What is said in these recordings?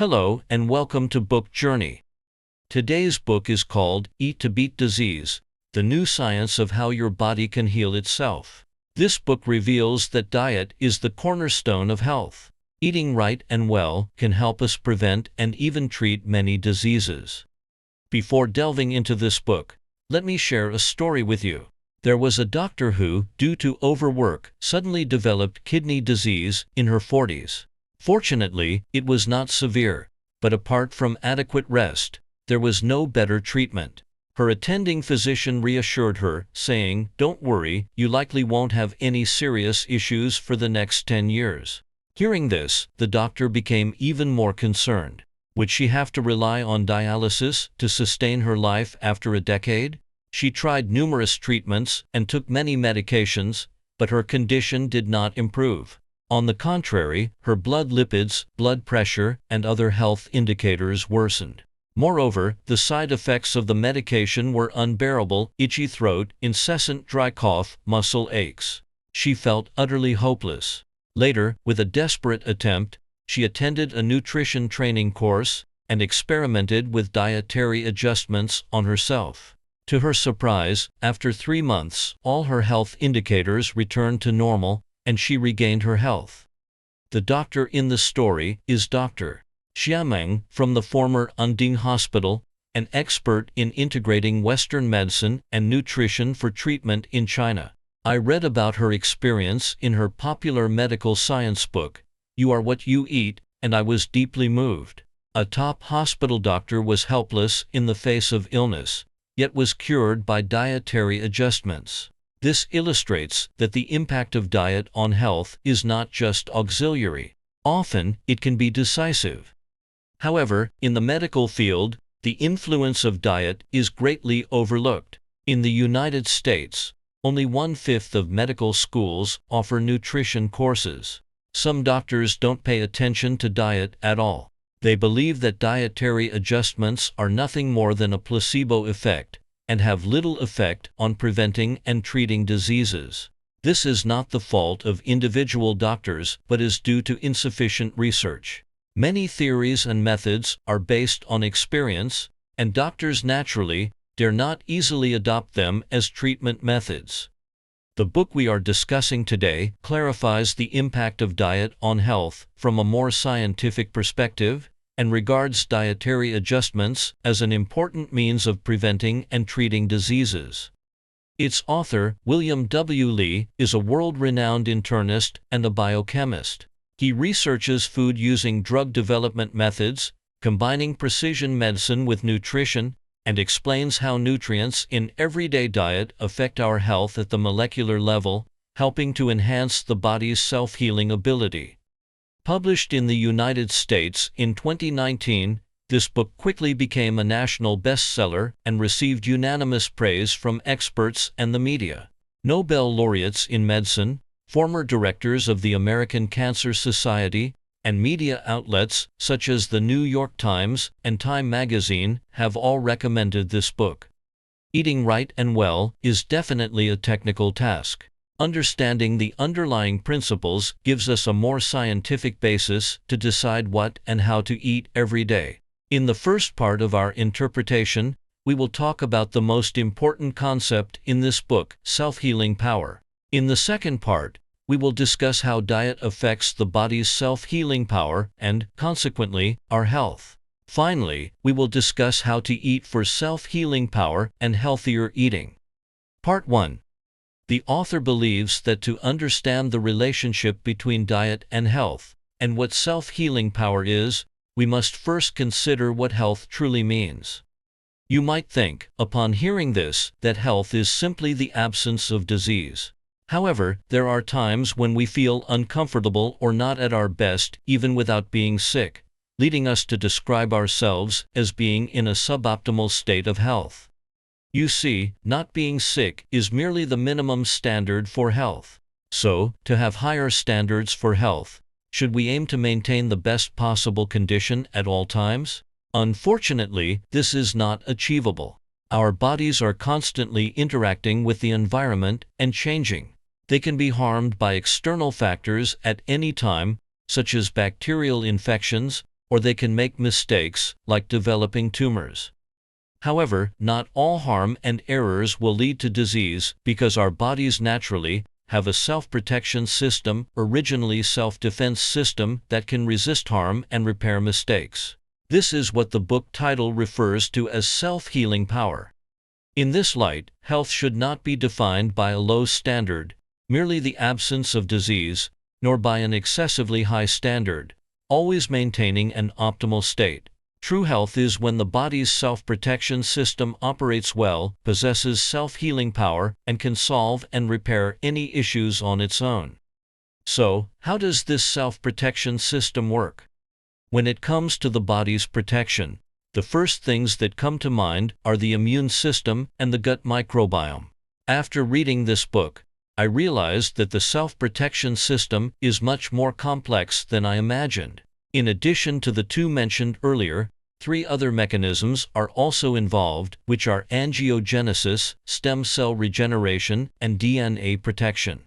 Hello and welcome to Book Journey. Today's book is called Eat to Beat Disease: The New Science of How Your Body Can Heal Itself. This book reveals that diet is the cornerstone of health. Eating right and well can help us prevent and even treat many diseases. Before delving into this book, let me share a story with you. There was a doctor who, due to overwork, suddenly developed kidney disease in her 40s. Fortunately, it was not severe, but apart from adequate rest, there was no better treatment. Her attending physician reassured her, saying, "Don't worry, you likely won't have any serious issues for the next 10 years. Hearing this, the doctor became even more concerned. Would she have to rely on dialysis to sustain her life after a decade? She tried numerous treatments and took many medications, but her condition did not improve. On the contrary, her blood lipids, blood pressure, and other health indicators worsened. Moreover, the side effects of the medication were unbearable: itchy throat, incessant dry cough, muscle aches. She felt utterly hopeless. Later, with a desperate attempt, she attended a nutrition training course and experimented with dietary adjustments on herself. To her surprise, after 3 months, all her health indicators returned to normal, and she regained her health. The doctor in the story is Dr. Xiameng from the former Unding Hospital, an expert in integrating Western medicine and nutrition for treatment in China. I read about her experience in her popular medical science book, You Are What You Eat, and I was deeply moved. A top hospital doctor was helpless in the face of illness, yet was cured by dietary adjustments. This illustrates that the impact of diet on health is not just auxiliary. Often, it can be decisive. However, in the medical field, the influence of diet is greatly overlooked. In the United States, only 1/5 of medical schools offer nutrition courses. Some doctors don't pay attention to diet at all. They believe that dietary adjustments are nothing more than a placebo effect and have little effect on preventing and treating diseases. This is not the fault of individual doctors, but is due to insufficient research. Many theories and methods are based on experience, and doctors naturally dare not easily adopt them as treatment methods. The book we are discussing today clarifies the impact of diet on health from a more scientific perspective, and regards dietary adjustments as an important means of preventing and treating diseases. Its author, William W. Li, is a world-renowned internist and a biochemist. He researches food using drug development methods, combining precision medicine with nutrition, and explains how nutrients in everyday diet affect our health at the molecular level, helping to enhance the body's self-healing ability. Published in the United States in 2019, this book quickly became a national bestseller and received unanimous praise from experts and the media. Nobel laureates in medicine, former directors of the American Cancer Society, and media outlets such as the New York Times and Time magazine have all recommended this book. Eating right and well is definitely a technical task. Understanding the underlying principles gives us a more scientific basis to decide what and how to eat every day. In the first part of our interpretation, we will talk about the most important concept in this book, self-healing power. In the second part, we will discuss how diet affects the body's self-healing power and, consequently, our health. Finally, we will discuss how to eat for self-healing power and healthier eating. Part 1. The author believes that to understand the relationship between diet and health, and what self-healing power is, we must first consider what health truly means. You might think, upon hearing this, that health is simply the absence of disease. However, there are times when we feel uncomfortable or not at our best, even without being sick, leading us to describe ourselves as being in a suboptimal state of health. You see, not being sick is merely the minimum standard for health. So, to have higher standards for health, should we aim to maintain the best possible condition at all times? Unfortunately, this is not achievable. Our bodies are constantly interacting with the environment and changing. They can be harmed by external factors at any time, such as bacterial infections, or they can make mistakes, like developing tumors. However, not all harm and errors will lead to disease, because our bodies naturally have a self-protection system, originally self-defense system, that can resist harm and repair mistakes. This is what the book title refers to as self-healing power. In this light, health should not be defined by a low standard, merely the absence of disease, nor by an excessively high standard, always maintaining an optimal state. True health is when the body's self-protection system operates well, possesses self-healing power, and can solve and repair any issues on its own. So, how does this self-protection system work? When it comes to the body's protection, the first things that come to mind are the immune system and the gut microbiome. After reading this book, I realized that the self-protection system is much more complex than I imagined. In addition to the two mentioned earlier, 3 other mechanisms are also involved, which are angiogenesis, stem cell regeneration, and DNA protection.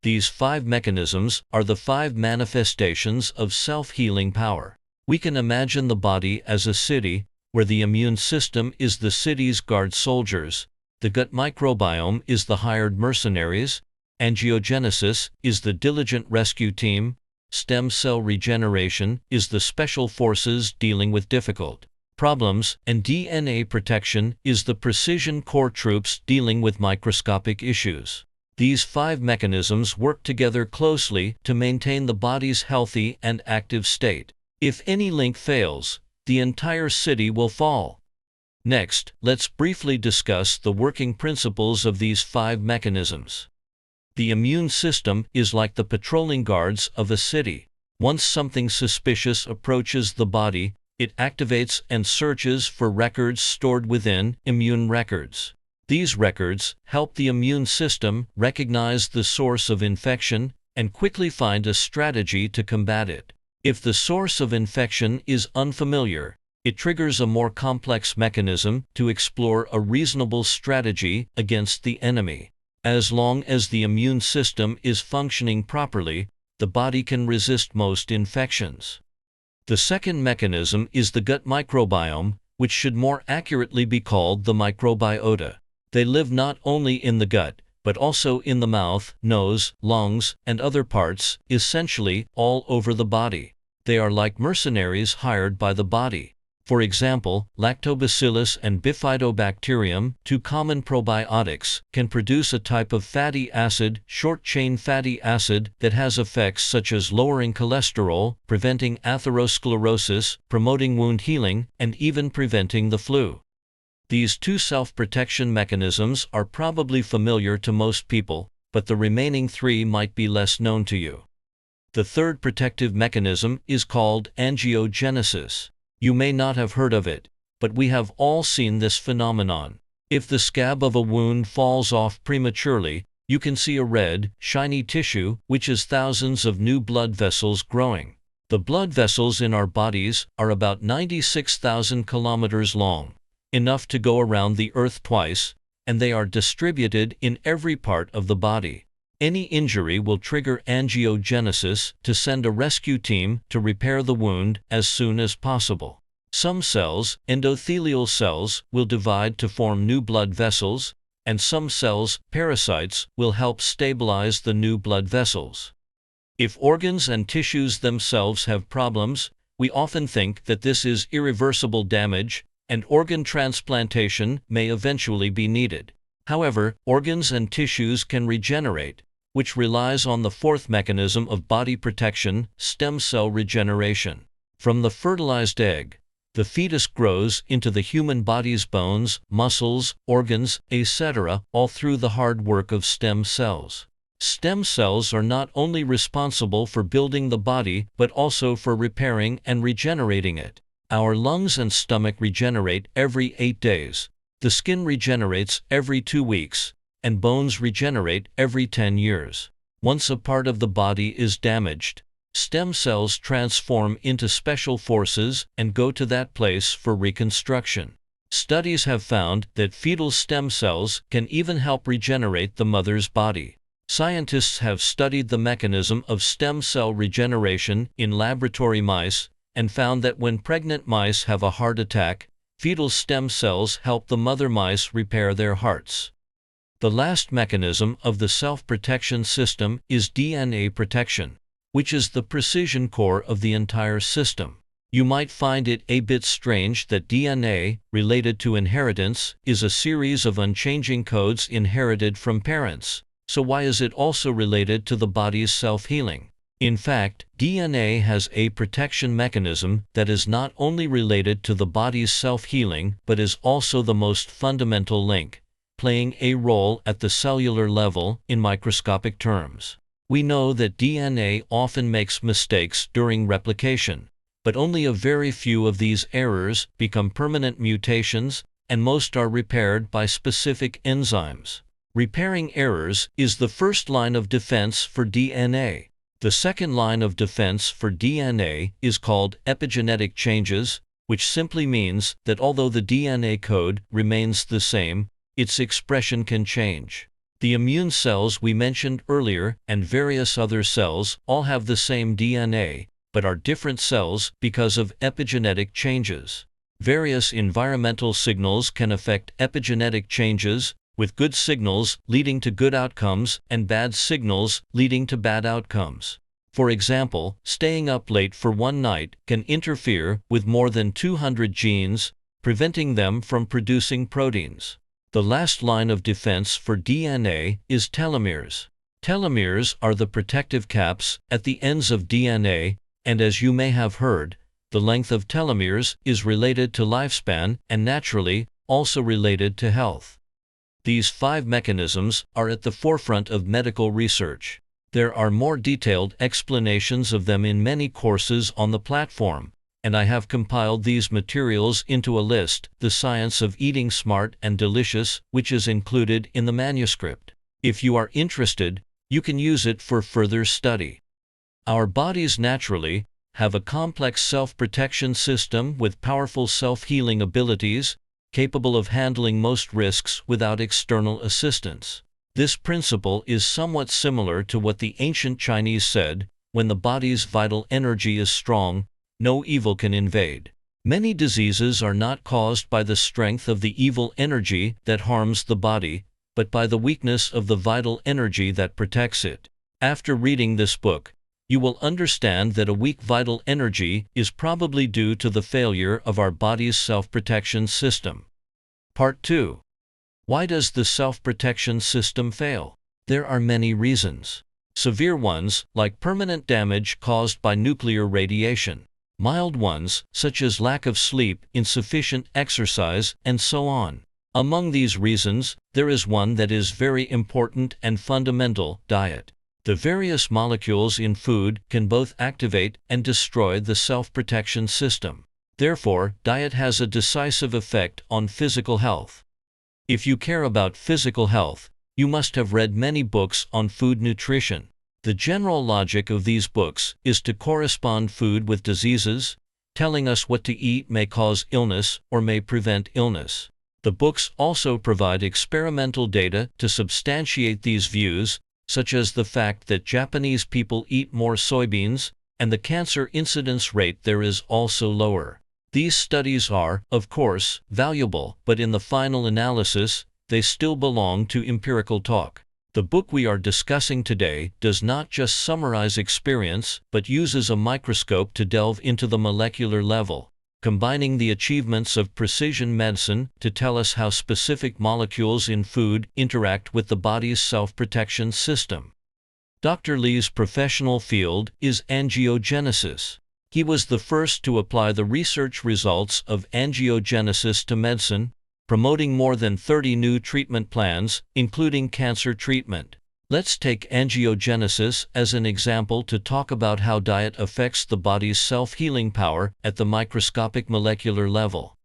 These 5 mechanisms are the 5 manifestations of self-healing power. We can imagine the body as a city, where the immune system is the city's guard soldiers, the gut microbiome is the hired mercenaries, angiogenesis is the diligent rescue team, stem cell regeneration is the special forces dealing with difficult problems, and DNA protection is the precision core troops dealing with microscopic issues. These 5 mechanisms work together closely to maintain the body's healthy and active state. If any link fails, the entire city will fall. Next, let's briefly discuss the working principles of these 5 mechanisms. The immune system is like the patrolling guards of a city. Once something suspicious approaches the body, it activates and searches for records stored within immune records. These records help the immune system recognize the source of infection and quickly find a strategy to combat it. If the source of infection is unfamiliar, it triggers a more complex mechanism to explore a reasonable strategy against the enemy. As long as the immune system is functioning properly, the body can resist most infections. The second mechanism is the gut microbiome, which should more accurately be called the microbiota. They live not only in the gut, but also in the mouth, nose, lungs, and other parts, essentially all over the body. They are like mercenaries hired by the body. For example, lactobacillus and bifidobacterium, 2 common probiotics, can produce a type of fatty acid, short-chain fatty acid, that has effects such as lowering cholesterol, preventing atherosclerosis, promoting wound healing, and even preventing the flu. These 2 self-protection mechanisms are probably familiar to most people, but the remaining 3 might be less known to you. The third protective mechanism is called angiogenesis. You may not have heard of it, but we have all seen this phenomenon. If the scab of a wound falls off prematurely, you can see a red, shiny tissue, which is thousands of new blood vessels growing. The blood vessels in our bodies are about 96,000 kilometers long, enough to go around the earth twice, and they are distributed in every part of the body. Any injury will trigger angiogenesis to send a rescue team to repair the wound as soon as possible. Some cells, endothelial cells, will divide to form new blood vessels, and some cells, parasites, will help stabilize the new blood vessels. If organs and tissues themselves have problems, we often think that this is irreversible damage, and organ transplantation may eventually be needed. However, organs and tissues can regenerate, which relies on the fourth mechanism of body protection, stem cell regeneration. From the fertilized egg, the fetus grows into the human body's bones, muscles, organs, etc., all through the hard work of stem cells. Stem cells are not only responsible for building the body, but also for repairing and regenerating it. Our lungs and stomach regenerate every 8 days. The skin regenerates every 2 weeks, and bones regenerate every 10 years. Once a part of the body is damaged, stem cells transform into special forces and go to that place for reconstruction. Studies have found that fetal stem cells can even help regenerate the mother's body. Scientists have studied the mechanism of stem cell regeneration in laboratory mice, and found that when pregnant mice have a heart attack, fetal stem cells help the mother mice repair their hearts. The last mechanism of the self-protection system is DNA protection, which is the precision core of the entire system. You might find it a bit strange that DNA, related to inheritance, is a series of unchanging codes inherited from parents. So why is it also related to the body's self-healing? In fact, DNA has a protection mechanism that is not only related to the body's self-healing but is also the most fundamental link, playing a role at the cellular level in microscopic terms. We know that DNA often makes mistakes during replication, but only a very few of these errors become permanent mutations, and most are repaired by specific enzymes. Repairing errors is the first line of defense for DNA. The second line of defense for DNA is called epigenetic changes, which simply means that although the DNA code remains the same, its expression can change. The immune cells we mentioned earlier and various other cells all have the same DNA, but are different cells because of epigenetic changes. Various environmental signals can affect epigenetic changes, with good signals leading to good outcomes and bad signals leading to bad outcomes. For example, staying up late for one night can interfere with more than 200 genes, preventing them from producing proteins. The last line of defense for DNA is telomeres. Telomeres are the protective caps at the ends of DNA, and as you may have heard, the length of telomeres is related to lifespan and naturally also related to health. These 5 mechanisms are at the forefront of medical research. There are more detailed explanations of them in many courses on the platform, and I have compiled these materials into a list, The Science of Eating Smart and Delicious, which is included in the manuscript. If you are interested, you can use it for further study. Our bodies naturally have a complex self-protection system with powerful self-healing abilities, capable of handling most risks without external assistance. This principle is somewhat similar to what the ancient Chinese said, when the body's vital energy is strong, no evil can invade. Many diseases are not caused by the strength of the evil energy that harms the body, but by the weakness of the vital energy that protects it. After reading this book, you will understand that a weak vital energy is probably due to the failure of our body's self-protection system. Part 2. Why does the self-protection system fail? There are many reasons. Severe ones, like permanent damage caused by nuclear radiation. Mild ones, such as lack of sleep, insufficient exercise, and so on. Among these reasons, there is one that is very important and fundamental: diet. The various molecules in food can both activate and destroy the self-protection system. Therefore, diet has a decisive effect on physical health. If you care about physical health, you must have read many books on food nutrition. The general logic of these books is to correspond food with diseases, telling us what to eat may cause illness or may prevent illness. The books also provide experimental data to substantiate these views, such as the fact that Japanese people eat more soybeans, and the cancer incidence rate there is also lower. These studies are, of course, valuable, but in the final analysis, they still belong to empirical talk. The book we are discussing today does not just summarize experience, but uses a microscope to delve into the molecular level, combining the achievements of precision medicine to tell us how specific molecules in food interact with the body's self-protection system. Dr. Li's professional field is angiogenesis. He was the first to apply the research results of angiogenesis to medicine, promoting more than 30 new treatment plans, including cancer treatment. Let's take angiogenesis as an example to talk about how diet affects the body's self-healing power at the microscopic molecular level.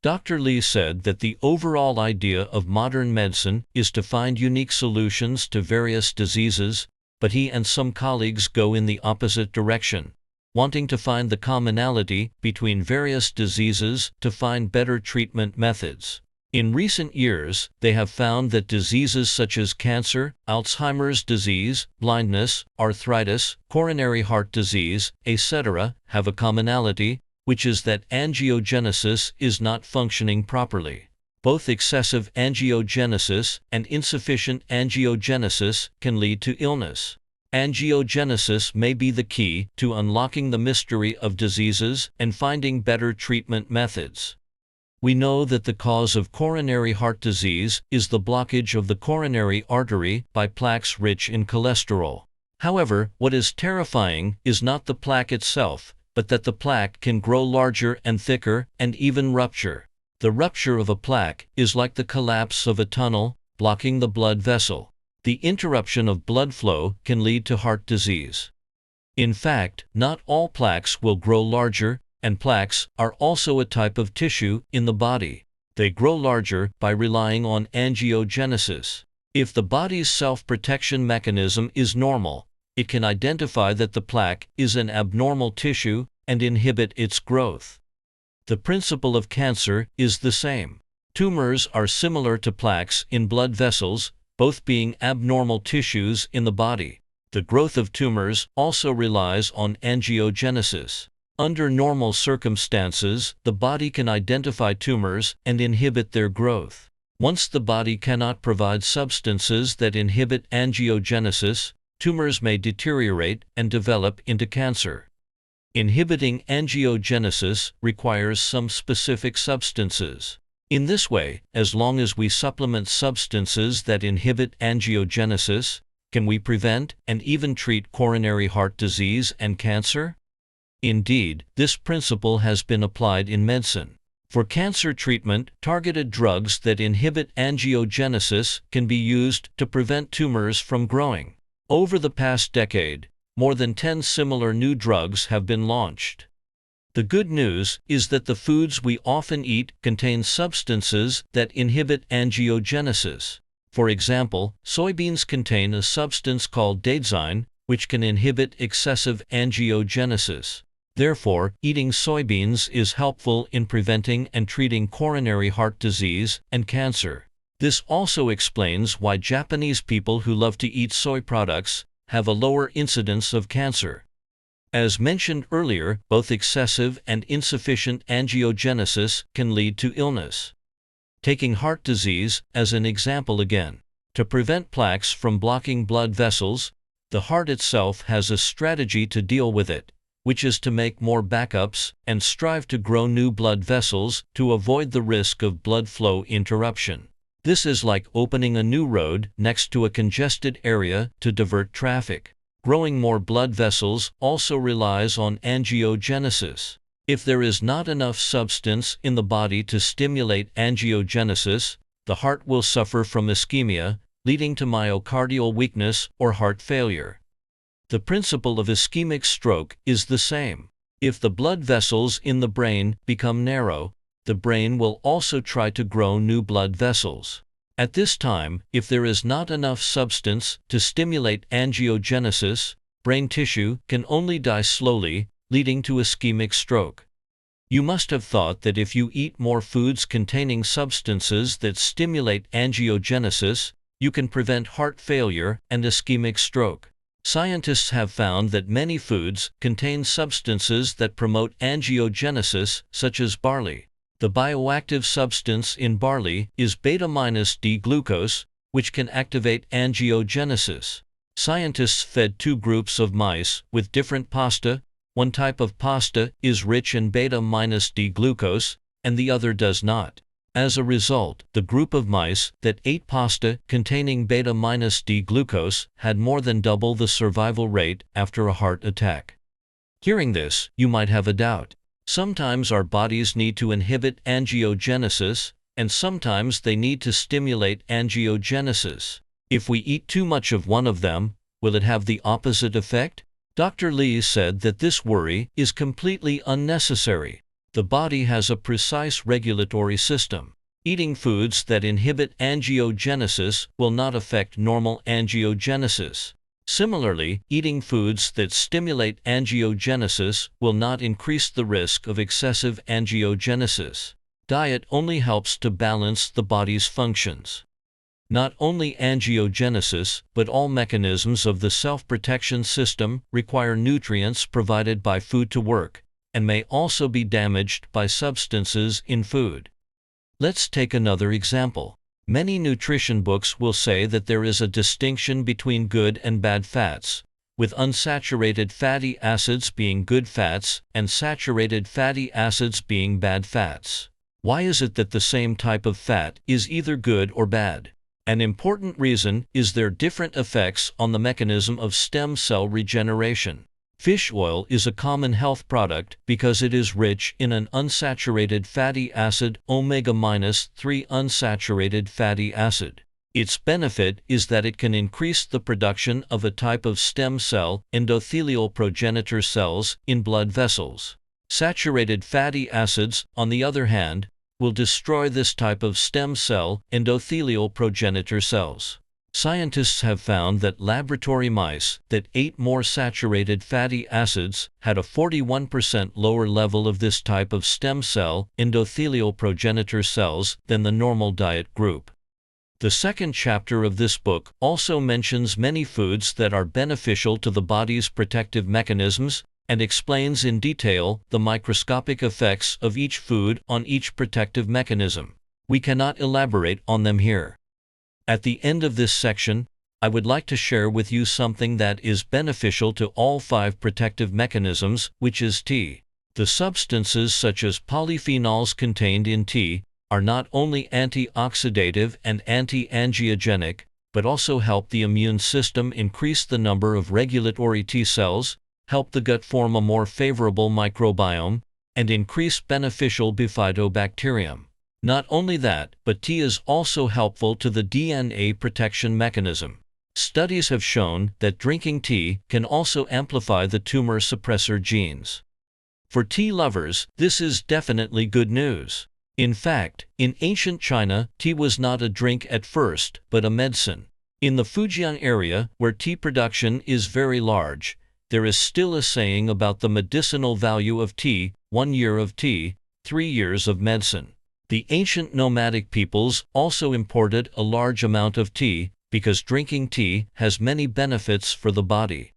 Dr. Li said that the overall idea of modern medicine is to find unique solutions to various diseases, but he and some colleagues go in the opposite direction, wanting to find the commonality between various diseases to find better treatment methods. In recent years, they have found that diseases such as cancer, Alzheimer's disease, blindness, arthritis, coronary heart disease, etc., have a commonality, which is that angiogenesis is not functioning properly. Both excessive angiogenesis and insufficient angiogenesis can lead to illness. Angiogenesis may be the key to unlocking the mystery of diseases and finding better treatment methods. We know that the cause of coronary heart disease is the blockage of the coronary artery by plaques rich in cholesterol. However, what is terrifying is not the plaque itself, but that the plaque can grow larger and thicker and even rupture. The rupture of a plaque is like the collapse of a tunnel, blocking the blood vessel. The interruption of blood flow can lead to heart disease. In fact, not all plaques will grow larger, and plaques are also a type of tissue in the body. They grow larger by relying on angiogenesis. If the body's self-protection mechanism is normal, it can identify that the plaque is an abnormal tissue and inhibit its growth. The principle of cancer is the same. Tumors are similar to plaques in blood vessels, both being abnormal tissues in the body. The growth of tumors also relies on angiogenesis. Under normal circumstances, the body can identify tumors and inhibit their growth. Once the body cannot provide substances that inhibit angiogenesis, tumors may deteriorate and develop into cancer. Inhibiting angiogenesis requires some specific substances. In this way, as long as we supplement substances that inhibit angiogenesis, can we prevent and even treat coronary heart disease and cancer? Indeed, this principle has been applied in medicine. For cancer treatment, targeted drugs that inhibit angiogenesis can be used to prevent tumors from growing. Over the past decade, more than 10 similar new drugs have been launched. The good news is that the foods we often eat contain substances that inhibit angiogenesis. For example, soybeans contain a substance called daidzein, which can inhibit excessive angiogenesis. Therefore, eating soybeans is helpful in preventing and treating coronary heart disease and cancer. This also explains why Japanese people who love to eat soy products have a lower incidence of cancer. As mentioned earlier, both excessive and insufficient angiogenesis can lead to illness. Taking heart disease as an example again. To prevent plaques from blocking blood vessels, the heart itself has a strategy to deal with it, which is to make more backups and strive to grow new blood vessels to avoid the risk of blood flow interruption. This is like opening a new road next to a congested area to divert traffic. Growing more blood vessels also relies on angiogenesis. If there is not enough substance in the body to stimulate angiogenesis, the heart will suffer from ischemia, leading to myocardial weakness or heart failure. The principle of ischemic stroke is the same. If the blood vessels in the brain become narrow, the brain will also try to grow new blood vessels. At this time, if there is not enough substance to stimulate angiogenesis, brain tissue can only die slowly, leading to ischemic stroke. You must have thought that if you eat more foods containing substances that stimulate angiogenesis, you can prevent heart failure and ischemic stroke. Scientists have found that many foods contain substances that promote angiogenesis, such as barley. The bioactive substance in barley is beta-D-glucose, which can activate angiogenesis. Scientists fed 2 groups of mice with different pasta. One type of pasta is rich in beta-D-glucose, and the other does not. As a result, the group of mice that ate pasta containing beta-D-glucose had more than double the survival rate after a heart attack. Hearing this, you might have a doubt. Sometimes our bodies need to inhibit angiogenesis, and sometimes they need to stimulate angiogenesis. If we eat too much of one of them, will it have the opposite effect? Dr. Lee said that this worry is completely unnecessary. The body has a precise regulatory system. Eating foods that inhibit angiogenesis will not affect normal angiogenesis. Similarly, eating foods that stimulate angiogenesis will not increase the risk of excessive angiogenesis. Diet only helps to balance the body's functions. Not only angiogenesis, but all mechanisms of the self-protection system require nutrients provided by food to work, and may also be damaged by substances in food. Let's take another example. Many nutrition books will say that there is a distinction between good and bad fats, with unsaturated fatty acids being good fats and saturated fatty acids being bad fats. Why is it that the same type of fat is either good or bad? An important reason is their different effects on the mechanism of stem cell regeneration. Fish oil is a common health product because it is rich in an unsaturated fatty acid omega-3 unsaturated fatty acid. Its benefit is that it can increase the production of a type of stem cell, endothelial progenitor cells, in blood vessels. Saturated fatty acids, on the other hand, will destroy this type of stem cell, endothelial progenitor cells. Scientists have found that laboratory mice that ate more saturated fatty acids had a 41% lower level of this type of stem cell, endothelial progenitor cells, than the normal diet group. The second chapter of this book also mentions many foods that are beneficial to the body's protective mechanisms and explains in detail the microscopic effects of each food on each protective mechanism. We cannot elaborate on them here. At the end of this section, I would like to share with you something that is beneficial to all 5 protective mechanisms, which is tea. The substances such as polyphenols contained in tea are not only antioxidative and anti-angiogenic, but also help the immune system increase the number of regulatory T cells, help the gut form a more favorable microbiome, and increase beneficial bifidobacterium. Not only that, but tea is also helpful to the DNA protection mechanism. Studies have shown that drinking tea can also amplify the tumor suppressor genes. For tea lovers, this is definitely good news. In fact, in ancient China, tea was not a drink at first, but a medicine. In the Fujian area, where tea production is very large, there is still a saying about the medicinal value of tea: 1 year of tea, 3 years of medicine. The ancient nomadic peoples also imported a large amount of tea because drinking tea has many benefits for the body.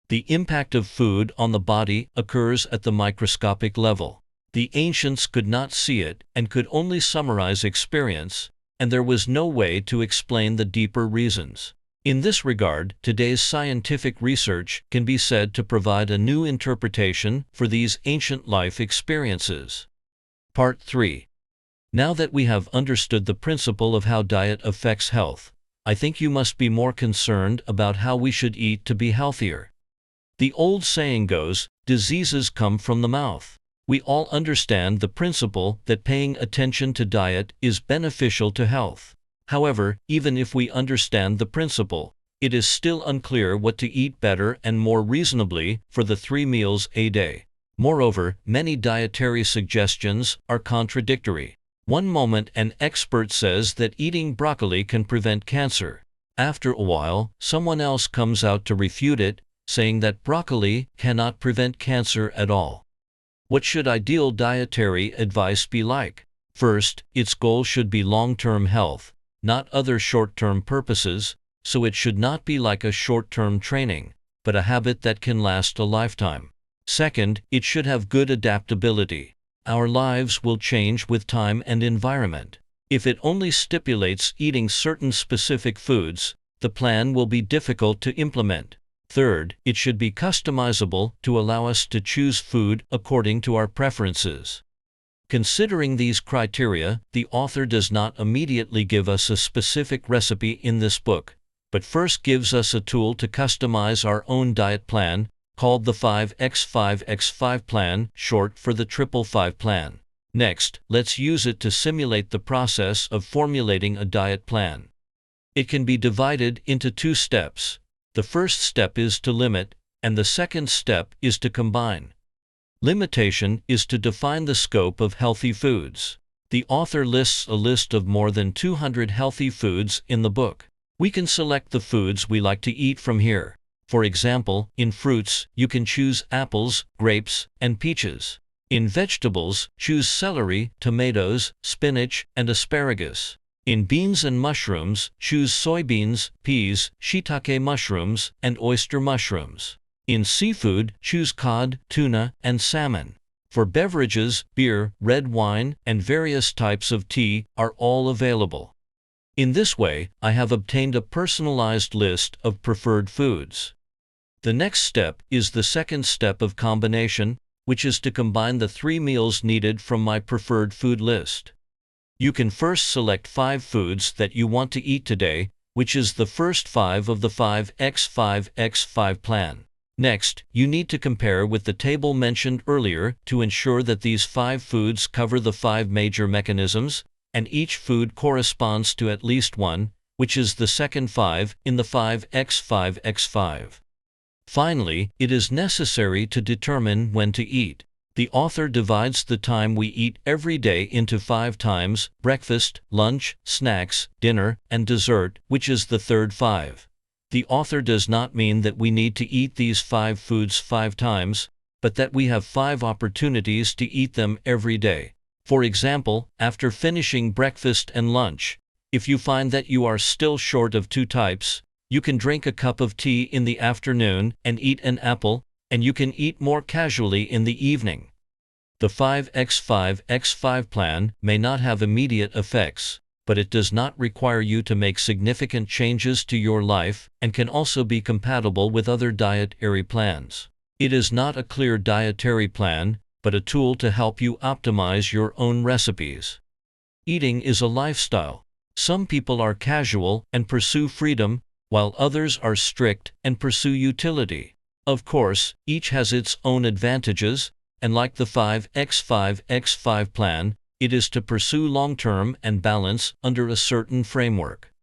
The impact of food on the body occurs at the microscopic level. The ancients could not see it and could only summarize experience, and there was no way to explain the deeper reasons. In this regard, today's scientific research can be said to provide a new interpretation for these ancient life experiences. Part 3. Now that we have understood the principle of how diet affects health, I think you must be more concerned about how we should eat to be healthier. The old saying goes, diseases come from the mouth. We all understand the principle that paying attention to diet is beneficial to health. However, even if we understand the principle, it is still unclear what to eat better and more reasonably for the 3 meals a day. Moreover, many dietary suggestions are contradictory. One moment an expert says that eating broccoli can prevent cancer. After a while, someone else comes out to refute it, saying that broccoli cannot prevent cancer at all. What should ideal dietary advice be like? First, its goal should be long-term health, not other short-term purposes, so it should not be like a short-term training, but a habit that can last a lifetime. Second, it should have good adaptability. Our lives will change with time and environment. If it only stipulates eating certain specific foods, the plan will be difficult to implement. Third, it should be customizable to allow us to choose food according to our preferences. Considering these criteria, the author does not immediately give us a specific recipe in this book, but first gives us a tool to customize our own diet plan, called the 5x5x5 plan, short for the 555 plan. Next, let's use it to simulate the process of formulating a diet plan. It can be divided into 2 steps. The first step is to limit, and the second step is to combine. Limitation is to define the scope of healthy foods. The author lists a list of more than 200 healthy foods in the book. We can select the foods we like to eat from here. For example, in fruits, you can choose apples, grapes, and peaches. In vegetables, choose celery, tomatoes, spinach, and asparagus. In beans and mushrooms, choose soybeans, peas, shiitake mushrooms, and oyster mushrooms. In seafood, choose cod, tuna, and salmon. For beverages, beer, red wine, and various types of tea are all available. In this way, I have obtained a personalized list of preferred foods. The next step is the second step of combination, which is to combine the 3 meals needed from my preferred food list. You can first select 5 foods that you want to eat today, which is the first 5 of the 5x5x5 plan. Next, you need to compare with the table mentioned earlier to ensure that these 5 foods cover the 5 major mechanisms, and each food corresponds to at least one, which is the second 5 in the 5x5x5. Finally, it is necessary to determine when to eat. The author divides the time we eat every day into 5 times: breakfast, lunch, snacks, dinner, and dessert, which is the third 5. The author does not mean that we need to eat these 5 foods 5 times, but that we have 5 opportunities to eat them every day. For example, after finishing breakfast and lunch, if you find that you are still short of 2 types, you can drink a cup of tea in the afternoon and eat an apple, and you can eat more casually in the evening. The 5x5x5 plan may not have immediate effects, but it does not require you to make significant changes to your life and can also be compatible with other dietary plans. It is not a clear dietary plan, but a tool to help you optimize your own recipes. Eating is a lifestyle. Some people are casual and pursue freedom, while others are strict and pursue utility. Of course, each has its own advantages, and like the 5x5x5 plan, it is to pursue long-term and balance under a certain framework.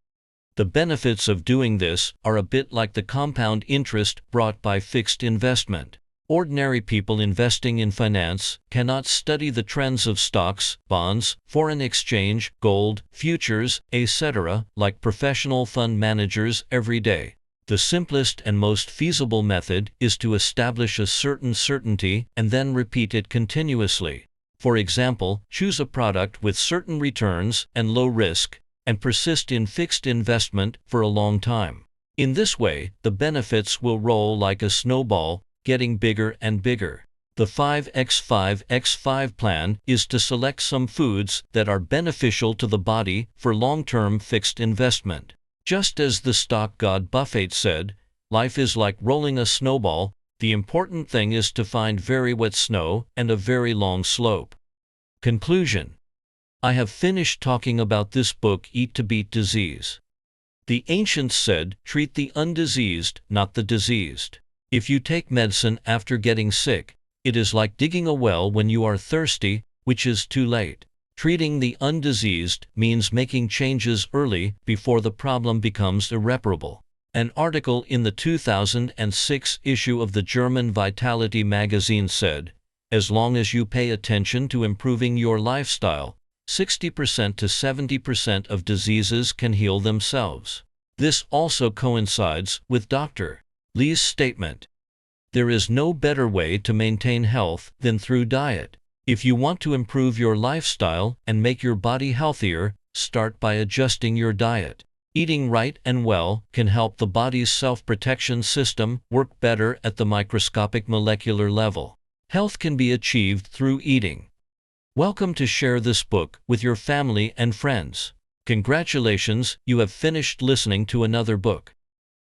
The benefits of doing this are a bit like the compound interest brought by fixed investment. Ordinary people investing in finance cannot study the trends of stocks, bonds, foreign exchange, gold, futures, etc., like professional fund managers every day. The simplest and most feasible method is to establish a certain certainty and then repeat it continuously. For example, choose a product with certain returns and low risk, and persist in fixed investment for a long time. In this way, the benefits will roll like a snowball, getting bigger and bigger. The 5x5x5 plan is to select some foods that are beneficial to the body for long-term fixed investment. Just as the stock god Buffett said, life is like rolling a snowball. The important thing is to find very wet snow and a very long slope. Conclusion. I have finished talking about this book, Eat to Beat Disease. The ancients said, treat the undiseased, not the diseased. If you take medicine after getting sick, it is like digging a well when you are thirsty, which is too late. Treating the undiseased means making changes early before the problem becomes irreparable. An article in the 2006 issue of the German Vitality magazine said, as long as you pay attention to improving your lifestyle, 60% to 70% of diseases can heal themselves. This also coincides with Dr. Lee's statement. There is no better way to maintain health than through diet. If you want to improve your lifestyle and make your body healthier, start by adjusting your diet. Eating right and well can help the body's self-protection system work better at the microscopic molecular level. Health can be achieved through eating. Welcome to share this book with your family and friends. Congratulations, you have finished listening to another book.